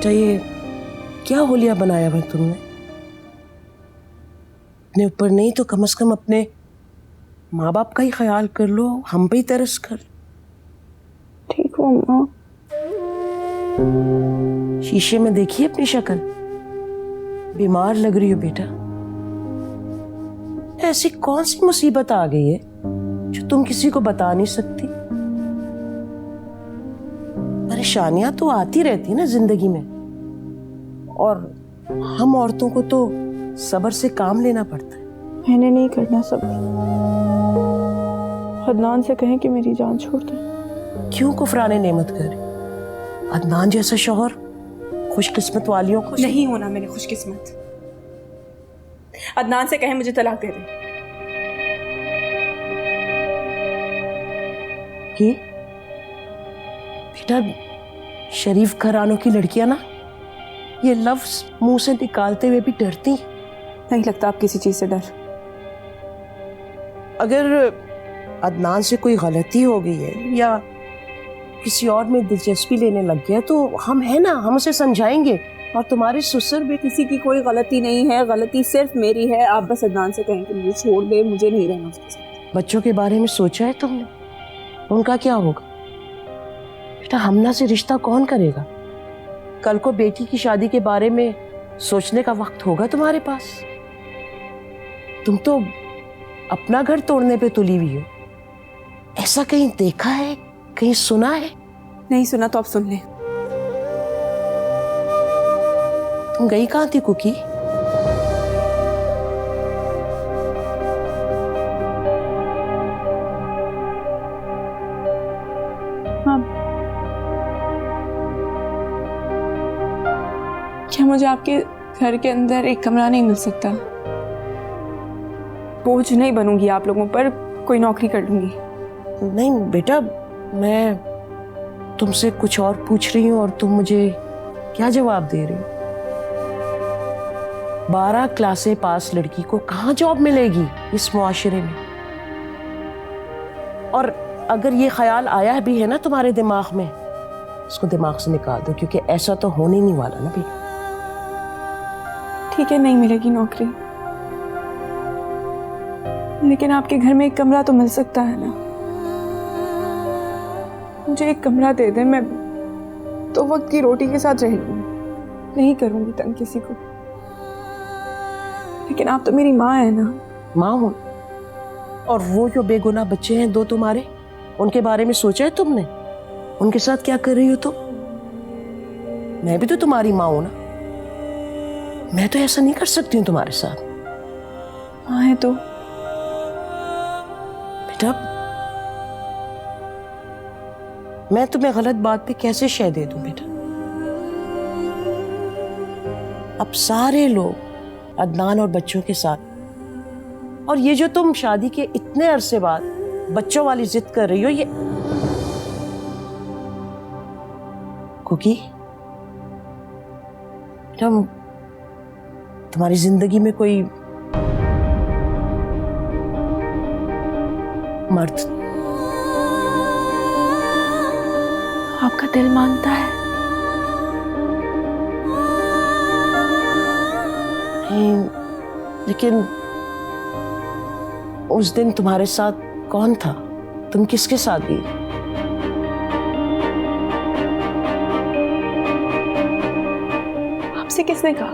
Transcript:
बेटा ये क्या होलिया बनाया भाई तुमने? अपने ऊपर नहीं तो कम से कम अपने माँ बाप का ही ख्याल कर लो, हम पे ही तरस कर। ठीक हो माँ? शीशे में देखिए अपनी शक्ल, बीमार लग रही हो बेटा। ऐसी कौन सी मुसीबत आ गई है जो तुम किसी को बता नहीं सकती? परेशानियां तो आती रहती ना जिंदगी में, और हम औरतों को तो सब्र से काम लेना पड़ता है। मैंने नहीं करना सब्र। अदनान से कहें कि मेरी जान छोड़ दे। क्यों कुफराने नेमत करे? अदनान जैसा शौहर खुशकिस्मत वालियों को नहीं होना मैंने खुशकिस्मत। अदनान से कहें मुझे तलाक दे दे। कि बेटा शरीफ घरानों की लड़कियां ना ये लफ्ज मुंह से निकालते हुए भी डरती। नहीं लगता आप किसी चीज से डर। अगर अदनान से कोई गलती हो गई है या किसी और में दिलचस्पी लेने लग गया तो हम है ना, हम उसे समझाएंगे। और तुम्हारी ससुर भी किसी की कोई गलती नहीं है, गलती सिर्फ मेरी है। आप बस अदनान से कहें कि मुझे छोड़ दे, मुझे नहीं रहना उसके साथ। बच्चों के बारे में सोचा है तुमने? उनका क्या होगा बेटा? हमना से रिश्ता कौन करेगा? कल को बेटी की शादी के बारे में सोचने का वक्त होगा तुम्हारे पास? तुम तो अपना घर तोड़ने पे तुली हुई हो। ऐसा कहीं देखा है, कहीं सुना है? नहीं सुना तो आप सुन लें। तुम गई कहां थी कुकी? हाँ, क्या मुझे आपके घर के अंदर एक कमरा नहीं मिल सकता? बोझ नहीं बनूंगी आप लोगों पर, कोई नौकरी कर लूंगी। नहीं बेटा, मैं तुमसे कुछ और पूछ रही हूँ और तुम मुझे क्या जवाब दे रही हो? 12 क्लासें पास लड़की को कहाँ जॉब मिलेगी इस मुआशरे में? और अगर ये ख्याल आया भी है ना तुम्हारे दिमाग में, इसको दिमाग से निकाल दो, क्योंकि ऐसा तो होने नहीं वाला ना बेटा। ठीक है, नहीं मिलेगी नौकरी, लेकिन आपके घर में एक कमरा तो मिल सकता है ना? मुझे एक कमरा दे दे, मैं 2 वक्त की रोटी के साथ रह लूंगी। नहीं करूंगी तंग किसी को। लेकिन आप तो मेरी माँ है ना? माँ हूं, और वो जो बेगुनाह बच्चे हैं 2 तुम्हारे, उनके बारे में सोचा है तुमने? उनके साथ क्या कर रही हो तुम? मैं भी तो तुम्हारी माँ हूं ना। मैं तो ऐसा नहीं कर सकती हूँ तुम्हारे साथ। माँ है तो बेटा, मैं तुम्हें गलत बात पे कैसे शय दे दूं बेटा? अब सारे लोग अदनान और बच्चों के साथ, और ये जो तुम शादी के इतने अरसे बाद बच्चों वाली जिद कर रही हो, ये कुकी बेटा, तुम्हारी जिंदगी में कोई मर्द आपका दिल मांगता है। नहीं, लेकिन उस दिन तुम्हारे साथ कौन था? तुम किसके साथ गई? आपसे किसने कहा?